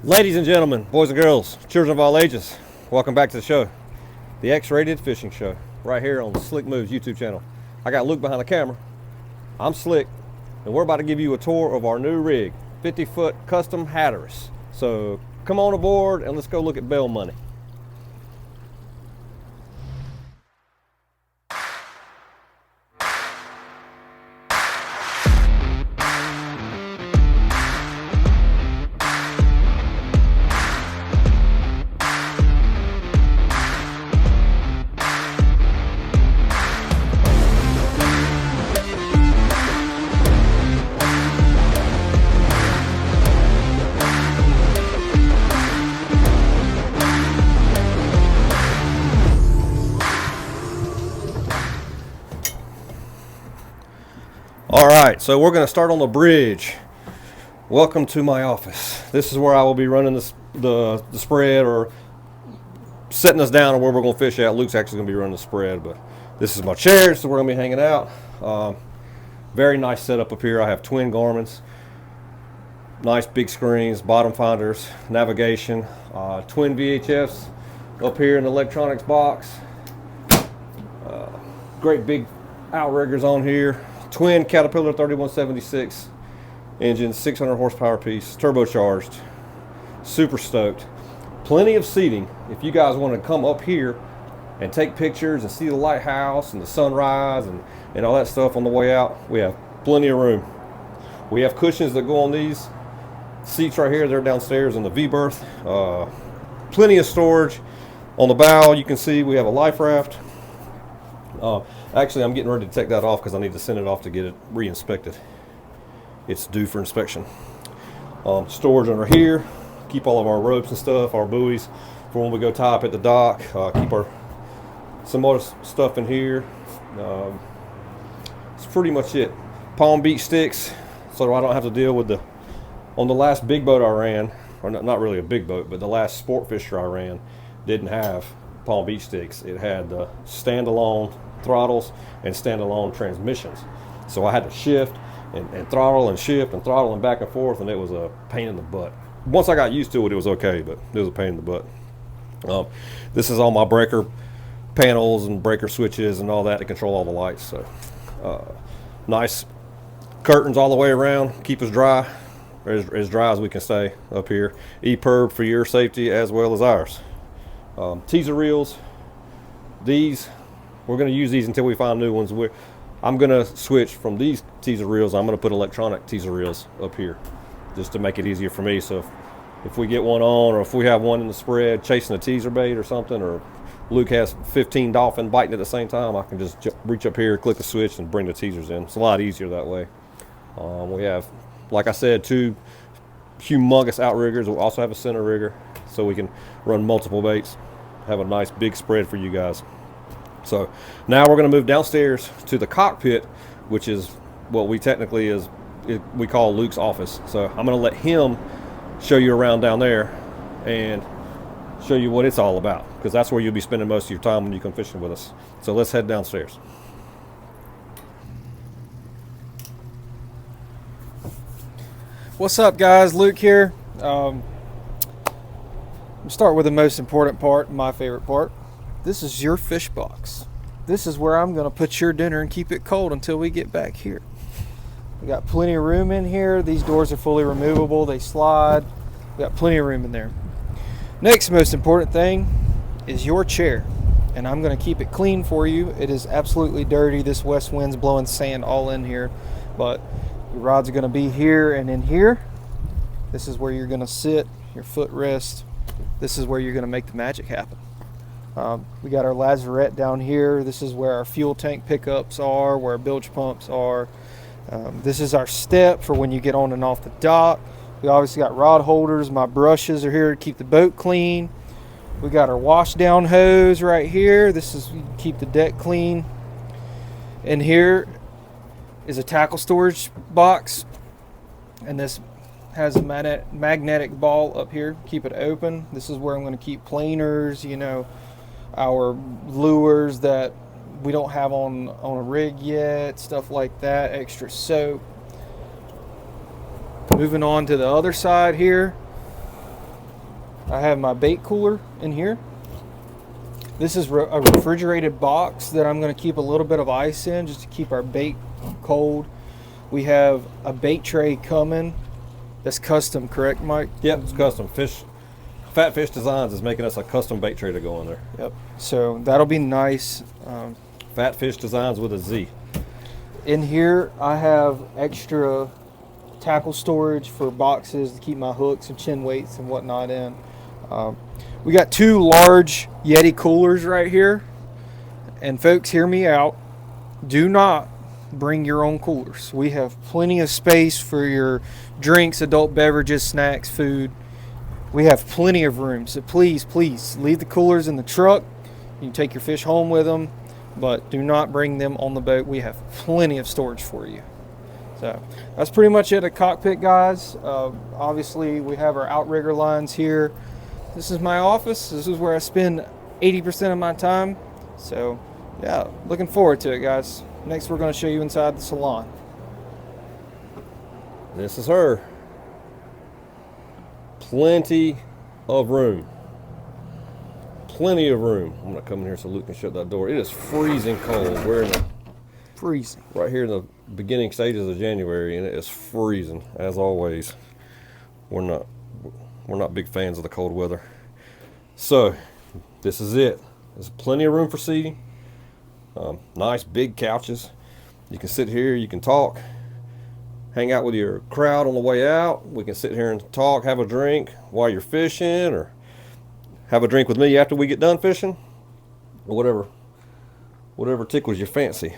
Ladies and gentlemen, boys and girls, children of all ages, welcome back to the show, the X-Rated Fishing Show, right here on Slick Moves YouTube channel. I got Luke behind the camera. I'm Slick, and we're about to give you a tour of our new rig, 50-foot custom Hatteras. So come on aboard and let's go look at Bale money. All right, so we're going to start on the bridge. Welcome to my office. This is where I will be running the spread, or setting us down on where we're going to fish at. Luke's actually going to be running the spread, but this is my chair, so we're going to be hanging out. Very nice setup up here. I have twin Garmins, nice big screens, bottom finders, navigation, twin VHFs up here in the electronics box. Great big outriggers on here. Twin Caterpillar 3176 engine, 600 horsepower piece, turbocharged. Super stoked. Plenty of seating. If you guys want to come up here and take pictures and see the lighthouse and the sunrise and all that stuff on the way out, we have plenty of room. We have cushions that go on these seats right here. They're downstairs in the V-berth. Plenty of storage. On the bow, you can see we have a life raft. Actually, I'm getting ready to take that off because I need to send it off to get it re-inspected. It's due for inspection. Storage under here. Keep all of our ropes and stuff, our buoys, for when we go tie up at the dock. Keep some more stuff in here. That's pretty much it. Palm Beach sticks, so I don't have to deal with on the last big boat I ran, or not really a big boat, but the last sport fisher I ran didn't have Palm Beach sticks. It had the standalone throttles and standalone transmissions, so I had to shift and throttle and shift and throttle and back and forth, and it was a pain in the butt. Once I got used to it, it was okay, but it was a pain in the butt. This is all my breaker panels and breaker switches and all that to control all the lights. So nice curtains all the way around, keep us dry, as dry as we can stay up here. EPIRB for your safety as well as ours. Teaser reels, these we're going to use these until we find new ones. I'm going to switch from these teaser reels. I'm going to put electronic teaser reels up here just to make it easier for me. So if we get one on, or if we have one in the spread chasing a teaser bait or something, or Luke has 15 dolphin biting at the same time, I can just reach up here, click a switch, and bring the teasers in. It's a lot easier that way. We have, like I said, two humongous outriggers. We'll also have a center rigger, so we can run multiple baits, have a nice big spread for you guys. So now we're going to move downstairs to the cockpit, which is what we we call Luke's office. So I'm going to let him show you around down there and show you what it's all about, because that's where you'll be spending most of your time when you come fishing with us. So let's head downstairs. What's up, guys? Luke here. We'll start with the most important part, my favorite part. This is your fish box. This is where I'm going to put your dinner and keep it cold until we get back here. We got plenty of room in here. These doors are fully removable. They slide. We got plenty of room in there. Next most important thing is your chair, and I'm going to keep it clean for you. It is absolutely dirty. This west wind's blowing sand all in here, but your rods are going to be here and in here. This is where you're going to sit, your foot rest. This is where you're going to make the magic happen. We got our lazarette down here. This is where our fuel tank pickups are, where our bilge pumps are. This is our step for when you get on and off the dock. We obviously got rod holders. My brushes are here to keep the boat clean. We got our wash down hose right here. This is to keep the deck clean. And here is a tackle storage box, and this has a magnetic ball up here. Keep it open. This is where I'm going to keep planers, our lures that we don't have on a rig yet, stuff like that, extra soap. Moving on to the other side here, I have my bait cooler in here. This is a refrigerated box that I'm going to keep a little bit of ice in just to keep our bait cold. We have a bait tray coming. That's custom, correct, Mike? Yep, it's custom. Fat Fish Designs is making us a custom bait tray to go in there. Yep. So that'll be nice. Fat Fish Designs with a Z. In here, I have extra tackle storage for boxes to keep my hooks and chin weights and whatnot in. We got 2 large Yeti coolers right here. And folks, hear me out. Do not bring your own coolers. We have plenty of space for your drinks, adult beverages, snacks, food. We have plenty of room. So please, please leave the coolers in the truck. You can take your fish home with them, but do not bring them on the boat. We have plenty of storage for you. So that's pretty much it at Cockpit, guys. Obviously, we have our outrigger lines here. This is my office. This is where I spend 80% of my time. So yeah, looking forward to it, guys. Next, we're going to show you inside the salon. This is her. Plenty of room. Plenty of room. I'm going to come in here so Luke can shut that door. It is freezing cold. We're in the Freezing. right here in the beginning stages of January, and it is freezing as always. We're not big fans of the cold weather. So this is it. There's plenty of room for seating. Nice big couches. You can sit here, you can talk, hang out with your crowd on the way out. We can sit here and talk, have a drink while you're fishing, or have a drink with me after we get done fishing, or whatever tickles your fancy.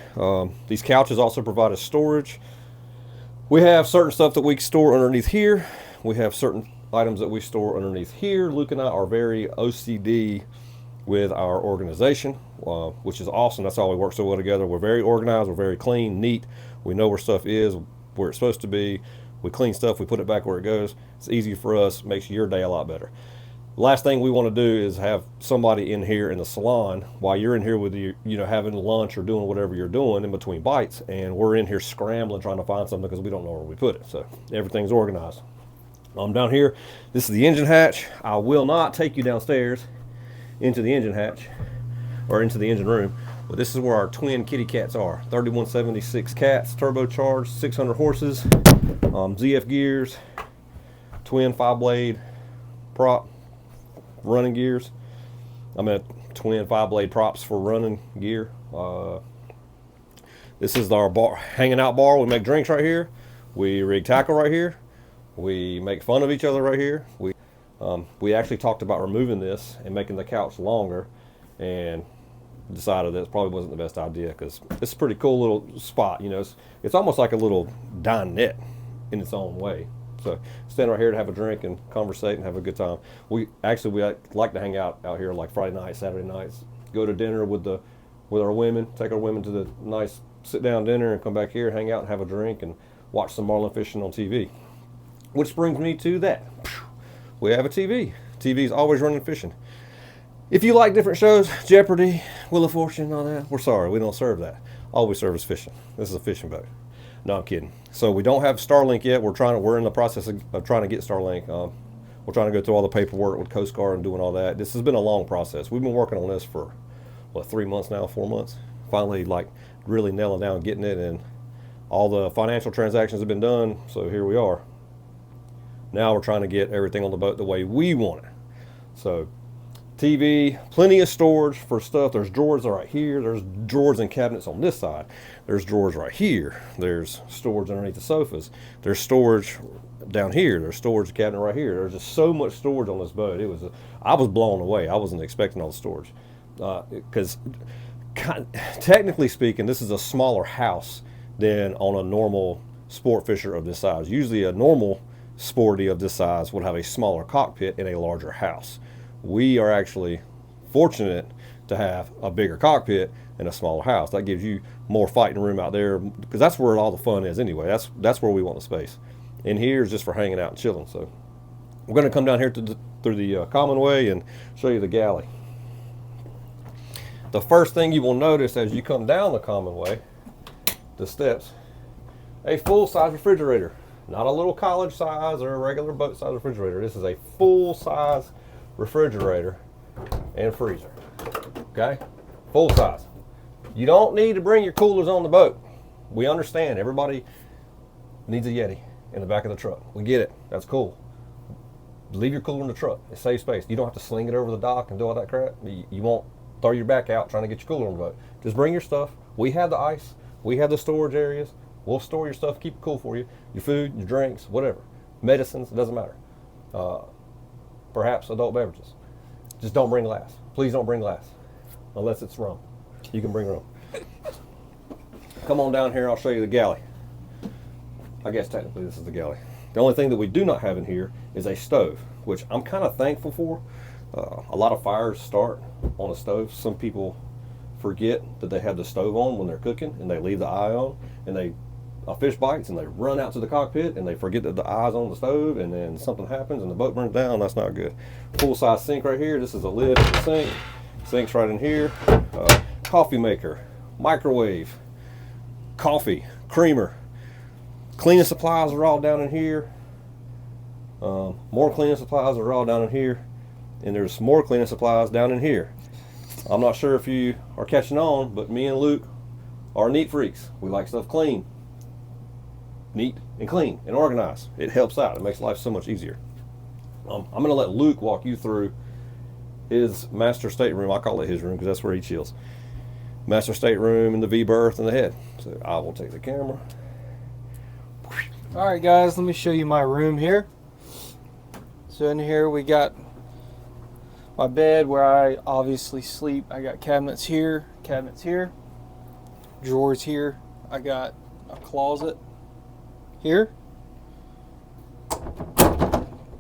These couches also provide us storage. We have certain stuff that we store underneath here. We have certain items that we store underneath here. Luke and I are very OCD with our organization, which is awesome. That's why we work so well together. We're very organized, we're very clean, neat. We know where stuff is, where it's supposed to be. We clean stuff, we put it back where it goes. It's easy for us, makes your day a lot better. Last thing we want to do is have somebody in here in the salon while you're in here with you know, having lunch or doing whatever you're doing in between bites, and we're in here scrambling trying to find something because we don't know where we put it. So everything's organized. Down here, this is the engine hatch. I will not take you downstairs into the engine hatch or into the engine room, but this is where our twin kitty cats are. 3176 cats, turbocharged, 600 horses, ZF gears, twin 5-blade prop running gears. I mean twin 5-blade props for running gear. This is our bar, hanging out bar. We make drinks right here. We rig tackle right here. We make fun of each other right here. We actually talked about removing this and making the couch longer, and decided that it probably wasn't the best idea because it's a pretty cool little spot. You know, it's almost like a little dinette in its own way. So stand right here to have a drink and conversate and have a good time. We like to hang out here like Friday nights, Saturday nights. Go to dinner with our women. Take our women to the nice sit down dinner and come back here, hang out and have a drink and watch some marlin fishing on TV. Which brings me to that. We have a TV. TV's always running fishing. If you like different shows, Jeopardy, Wheel of Fortune, all that, we're sorry, we don't serve that. All we serve is fishing. This is a fishing boat. No, I'm kidding. So we don't have Starlink yet. We're in the process of trying to get Starlink. We're trying to go through all the paperwork with Coast Guard and doing all that. This has been a long process. We've been working on this for, 3 months now, 4 months? Finally, really nailing down and getting it, and all the financial transactions have been done, so here we are. Now we're trying to get everything on the boat the way we want it. So TV, plenty of storage for stuff. There's drawers right here. There's drawers and cabinets on this side. There's drawers right here. There's storage underneath the sofas. There's storage down here. There's storage cabinet right here. There's just so much storage on this boat. I was blown away. I wasn't expecting all the storage. Because technically speaking, this is a smaller house than on a normal sport fisher of this size. Usually a normal sporty of this size would have a smaller cockpit in a larger house. We are actually fortunate to have a bigger cockpit in a smaller house. That gives you more fighting room out there, because that's where all the fun is anyway. That's where we want the space. In here is just for hanging out and chilling. So we're going to come down here through the common way and show you the galley. The first thing you will notice as you come down the common way, the steps, a full-size refrigerator. Not a little college size or a regular boat size refrigerator. This is a full-size refrigerator, and freezer. Okay? Full size. You don't need to bring your coolers on the boat. We understand everybody needs a Yeti in the back of the truck. We get it. That's cool. Leave your cooler in the truck. It saves space. You don't have to sling it over the dock and do all that crap. You won't throw your back out trying to get your cooler on the boat. Just bring your stuff. We have the ice. We have the storage areas. We'll store your stuff, keep it cool for you. Your food, your drinks, whatever. Medicines, it doesn't matter. Perhaps adult beverages. Just don't bring glass. Please don't bring glass. Unless it's rum. You can bring rum. Come on down here, I'll show you the galley. I guess technically this is the galley. The only thing that we do not have in here is a stove, which I'm kind of thankful for. A lot of fires start on a stove. Some people forget that they have the stove on when they're cooking, and they leave the eye on, and a fish bites, and they run out to the cockpit, and they forget that the eye's on the stove, and then something happens, and the boat burns down. That's not good. Full-size sink right here. This is a lid for the sink. Sink's right in here. Coffee maker, microwave, coffee, creamer. Cleaning supplies are all down in here. More cleaning supplies are all down in here. And there's more cleaning supplies down in here. I'm not sure if you are catching on, but me and Luke are neat freaks. We like stuff clean. Neat and clean and organized. It helps out. It makes life so much easier. I'm going to let Luke walk you through his master stateroom. I call it his room because that's where he chills. Master stateroom and the V-berth and the head. So I will take the camera. All right, guys, let me show you my room here. So in here we got my bed where I obviously sleep. I got cabinets here, drawers here. I got a closet here.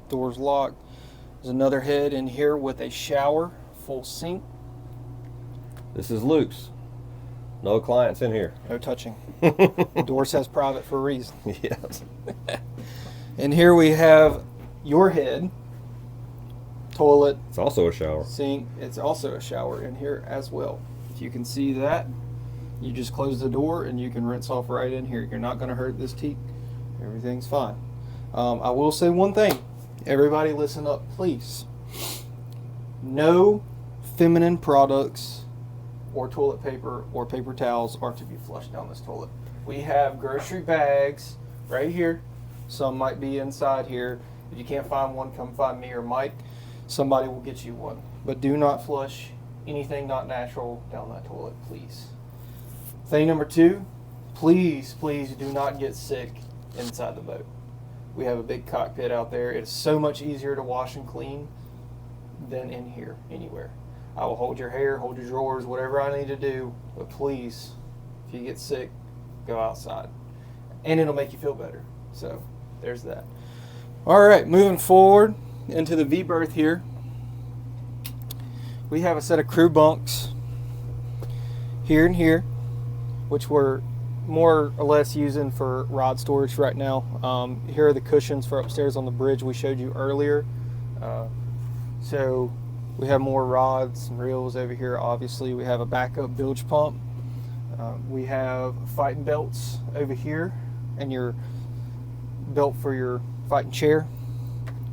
Door's locked. There's another head in here with a shower, full sink. This is Luke's. No clients in here. No touching. Door says private for a reason. Yes. And here we have your head, toilet. It's also a shower. Sink. It's also a shower in here as well. If you can see that, you just close the door and you can rinse off right in here. You're not going to hurt this teak. Everything's fine. I will say one thing. Everybody listen up, please. No feminine products or toilet paper or paper towels are to be flushed down this toilet. We have grocery bags right here. Some might be inside here. If you can't find one, come find me or Mike. Somebody will get you one. But do not flush anything not natural down that toilet, please. Thing number 2, please do not get sick inside the boat. We have a big cockpit out there. It's so much easier to wash and clean than in here anywhere. I will hold your hair, hold your drawers, whatever I need to do, but please, if you get sick, go outside. And it'll make you feel better. So, there's that. All right, moving forward into the V-berth here. We have a set of crew bunks here and here, which we're more or less using for rod storage right now. Here are the cushions for upstairs on the bridge we showed you earlier. So we have more rods and reels over here. Obviously, we have a backup bilge pump. We have fighting belts over here and your belt for your fighting chair.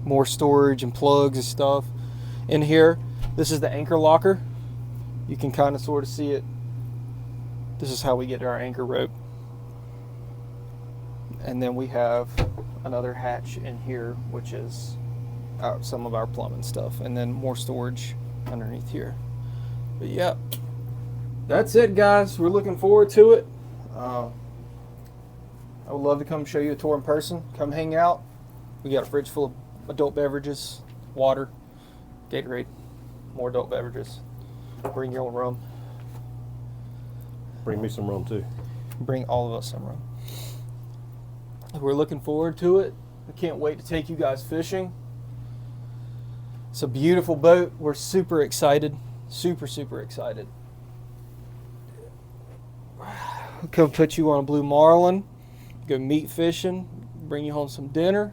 More storage and plugs and stuff. In here, this is the anchor locker. You can kind of sort of see it. This is how we get to our anchor rope. And then we have another hatch in here, which is some of our plumbing stuff, and then more storage underneath here. But yeah, that's it, guys. We're looking forward to it. I would love to come show you a tour in person. Come hang out. We got a fridge full of adult beverages, water, Gatorade, more adult beverages. Bring your own rum. Bring me some rum too. Bring all of us some rum. We're looking forward to it. I can't wait to take you guys fishing. It's a beautiful boat. We're super excited. Super excited. We'll come put you on a blue marlin. Go meat fishing. Bring you home some dinner.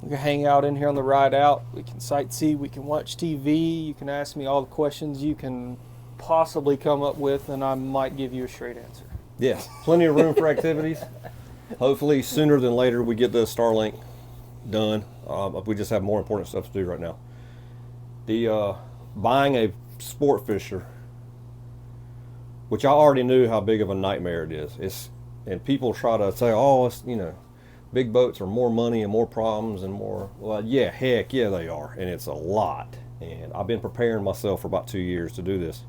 We can hang out in here on the ride out. We can sightsee. We can watch TV. You can ask me all the questions you can possibly come up with, and I might give you a straight answer. Yes, plenty of room for activities. Hopefully sooner than later we get the Starlink done. We just have more important stuff to do right now. The buying a sport fisher, which I already knew how big of a nightmare it is. And people try to say, oh, it's, big boats are more money and more problems and more. Well, yeah, heck yeah, they are, and it's a lot. And I've been preparing myself for about 2 years to do this,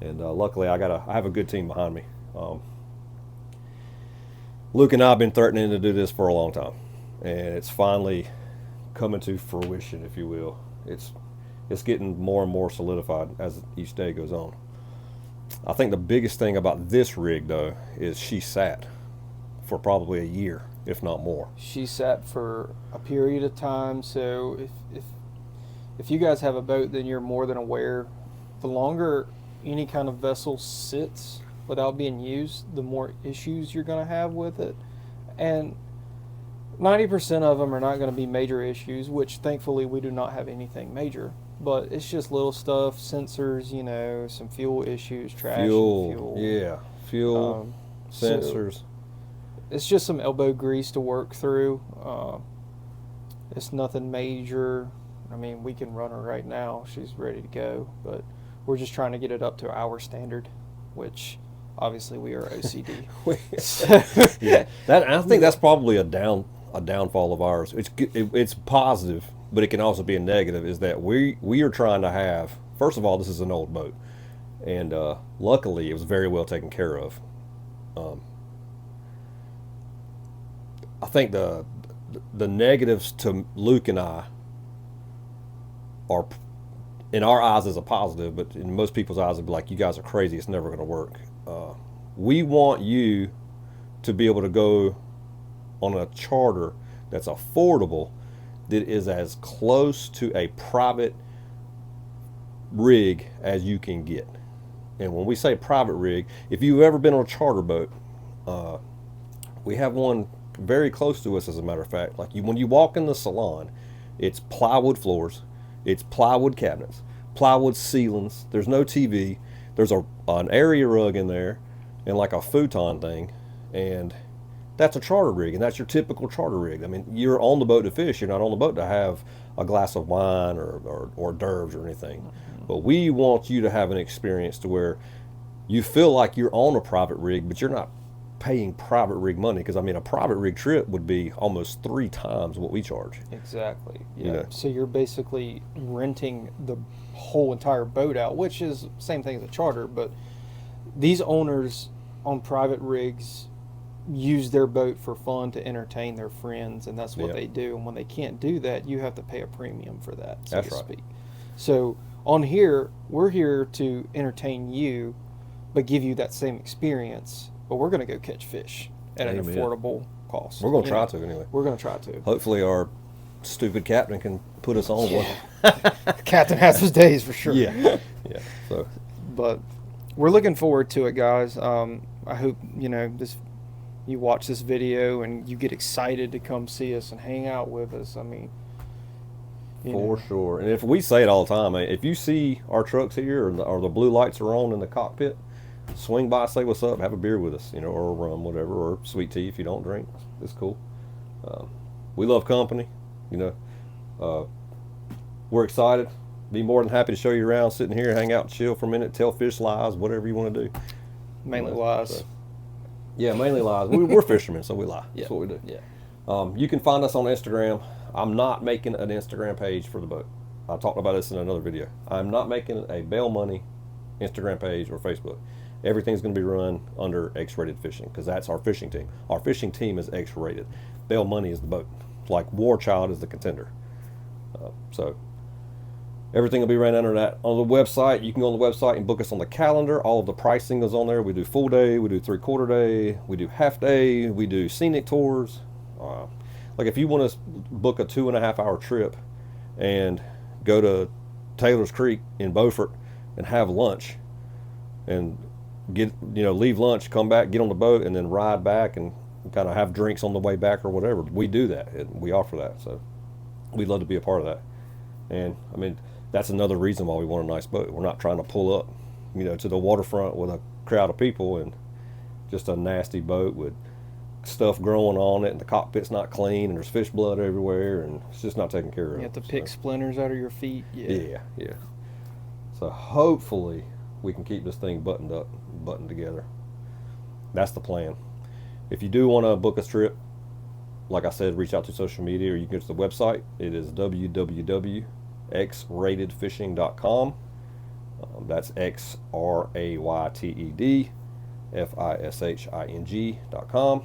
and luckily I have a good team behind me. Luke and I have been threatening to do this for a long time, and it's finally coming to fruition, if you will. It's getting more and more solidified as each day goes on. I think the biggest thing about this rig, though, is she sat for probably a year, if not more. She sat for a period of time, so if you guys have a boat, then you're more than aware. The longer any kind of vessel sits without being used, the more issues you're going to have with it. And 90% of them are not going to be major issues, which thankfully we do not have anything major. But it's just little stuff, sensors, some fuel issues, trash, fuel. Yeah, fuel, sensors. So it's just some elbow grease to work through. It's nothing major. I mean, we can run her right now. She's ready to go. But we're just trying to get it up to our standard, which obviously we are OCD. Yeah, I think that's probably a downfall of ours. It's positive, but it can also be a negative. Is that we are trying to have. First of all, this is an old boat, and luckily it was very well taken care of. I think the negatives to Luke and I are, in our eyes, is a positive, but in most people's eyes, it'd be like, you guys are crazy. It's never going to work. We want you to be able to go on a charter that's affordable, that is as close to a private rig as you can get. And when we say private rig, if you've ever been on a charter boat, we have one very close to us, as a matter of fact. Like when you walk in the Salon, it's plywood floors, it's plywood cabinets, plywood ceilings. There's no TV. There's an area rug in there, and like a futon thing, and that's a charter rig, and that's your typical charter rig. I mean, you're on the boat to fish. You're not on the boat to have a glass of wine or hors d'oeuvres or anything. Mm-hmm. But we want you to have an experience to where you feel like you're on a private rig, but you're not paying private rig money, because I mean, a private rig trip would be almost 3 times what we charge. Exactly. Yeah. So you're basically renting the whole entire boat out, which is the same thing as a charter, but these owners on private rigs use their boat for fun, to entertain their friends, and that's what they do. And when they can't do that, you have to pay a premium for that, so to speak. So on here, we're here to entertain you, but give you that same experience. But we're going to go catch fish at an affordable cost. We're going to try to anyway. We're going to try to. Hopefully our stupid captain can put us on one. Captain has his days for sure. Yeah. So, but we're looking forward to it, guys. I hope you watch this video and you get excited to come see us and hang out with us. I mean, for sure. And if we say it all the time, if you see our trucks here or the blue lights are on in the cockpit, swing by, say what's up, have a beer with us, or a rum, whatever, or sweet tea if you don't drink. It's cool. We love company. We're excited. Be more than happy to show you around, sitting here, hang out, chill for a minute, tell fish lies, whatever you want to do. Mainly lies. So, yeah, mainly lies. We're fishermen, so we lie. Yeah. That's what we do. Yeah. You can find us on Instagram. I'm not making an Instagram page for the boat. I talked about this in another video. I'm not making a Bale Money Instagram page or Facebook. Everything's going to be run under X-Rated Fishing, because that's our fishing team. Our fishing team is X-Rated. Bale Money is the boat. Like War Child is the contender. So everything will be ran under that. On the website, you can go on the website and book us on the calendar. All of the pricing is on there. We do full day, we do 3/4 day, we do half day, we do scenic tours. Like if you want to book a 2.5 hour trip and go to Taylor's Creek in Beaufort and have lunch and leave lunch, come back, get on the boat, and then ride back and kind of have drinks on the way back or whatever, we do that, and we offer that. So we'd love to be a part of that. And I mean, that's another reason why we want a nice boat. We're not trying to pull up to the waterfront with a crowd of people and just a nasty boat with stuff growing on it, and the cockpit's not clean, and there's fish blood everywhere, and it's just not taken care of. You have to pick splinters out of your feet. Yeah. So hopefully we can keep this thing buttoned up, buttoned together. That's the plan. If you do want to book a trip, like I said, reach out to social media, or you can go to the website. It is www.xratedfishing.com. That's XRAYTEDFISHING.com.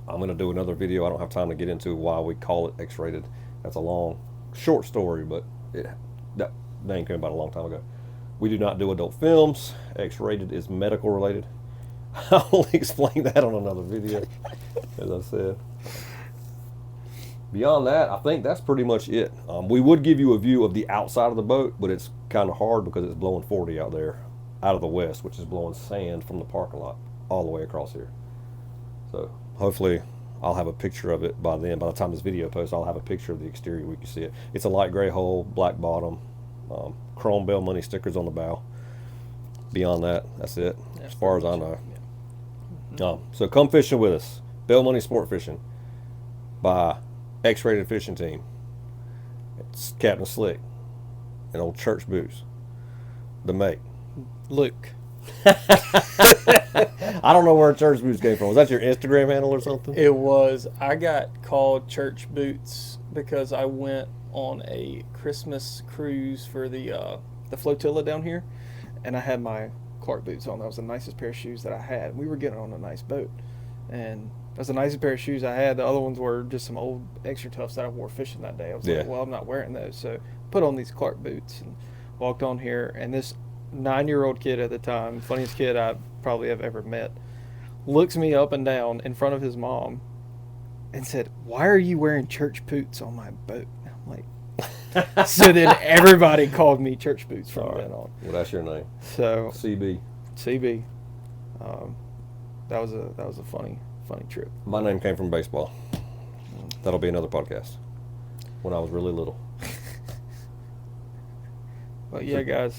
I'm going to do another video. I don't have time to get into why we call it X-rated. That's a long, short story, but that name came about a long time ago. We do not do adult films. X-rated is medical related. I'll explain that on another video, as I said. Beyond that, I think that's pretty much it. We would give you a view of the outside of the boat, but it's kind of hard because it's blowing 40 out there, out of the west, which is blowing sand from the parking lot all the way across here. So hopefully I'll have a picture of it by then. By the time this video posts, I'll have a picture of the exterior where you can see it. It's a light gray hull, black bottom, chrome Bale money stickers on the bow. Beyond that, that's it, as far as I know. So come fishing with us. Bale Money Sport Fishing by X-Rated Fishing Team. It's Captain Slick and old Church Boots, the mate. Luke. I don't know where Church Boots came from. Was that your Instagram handle or something? It was. I got called Church Boots because I went on a Christmas cruise for the flotilla down here, and I had my Clark boots on. That was the nicest pair of shoes that I had. We were getting on a nice boat, and that's the nicest pair of shoes I had. The other ones were just some old extra toughs that I wore fishing that day. I was like, well, I'm not wearing those, so put on these Clark boots and walked on here. And this 9-year-old kid at the time, funniest kid I probably have ever met, looks me up and down in front of his mom and said, "Why are you wearing church boots on my boat?" I'm like, so then everybody called me Church Boots from then on. Well, that's your name. So CB. That was a funny trip. My name came from baseball. That'll be another podcast. When I was really little. But yeah, guys,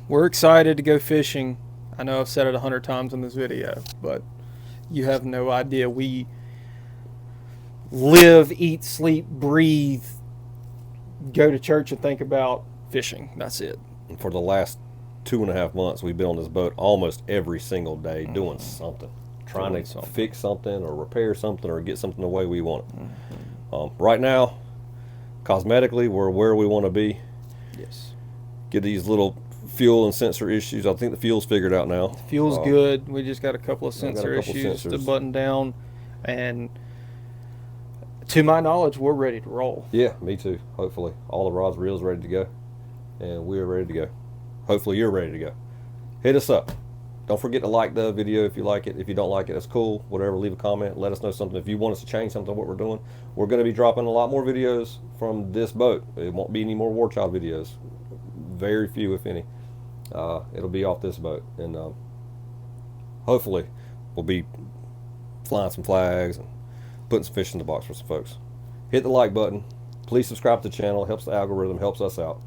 we're excited to go fishing. I know I've said it 100 times in this video, but you have no idea. We live, eat, sleep, breathe, go to church, and think about fishing. That's it. And for the last 2.5 months, we've been on this boat almost every single day doing something. Trying to fix something or repair something or get something the way we want it. Right now, cosmetically, we're where we want to be. Yes. Get these little fuel and sensor issues. I think the fuel's figured out now. Fuel's good. We just got a couple of sensor issues to button down, and to my knowledge, we're ready to roll. Yeah, me too. Hopefully, all the rods, reels ready to go, and we're ready to go. Hopefully, you're ready to go. Hit us up. Don't forget to like the video if you like it. If you don't like it, that's cool. Whatever, leave a comment. Let us know something. If you want us to change something, what we're doing. We're going to be dropping a lot more videos from this boat. It won't be any more War Child videos. Very few, if any. It'll be off this boat. And hopefully, we'll be flying some flags and putting some fish in the box for some folks. Hit the like button. Please subscribe to the channel. It helps the algorithm, helps us out.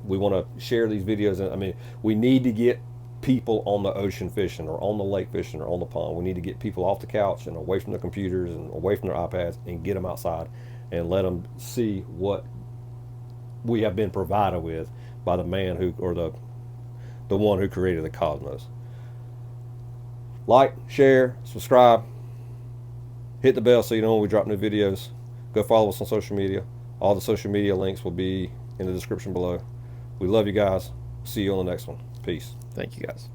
We want to share these videos. And I mean, we need to get people on the ocean fishing or on the lake fishing or on the pond. We need to get people off the couch and away from their computers and away from their iPads and get them outside and let them see what we have been provided with by the man who, or the one who created the cosmos. Like, share, subscribe, hit the bell so you know when we drop new videos. Go follow us on social media. All the social media links will be in the description below. We love you guys. See you on the next one. Peace. Thank you, guys.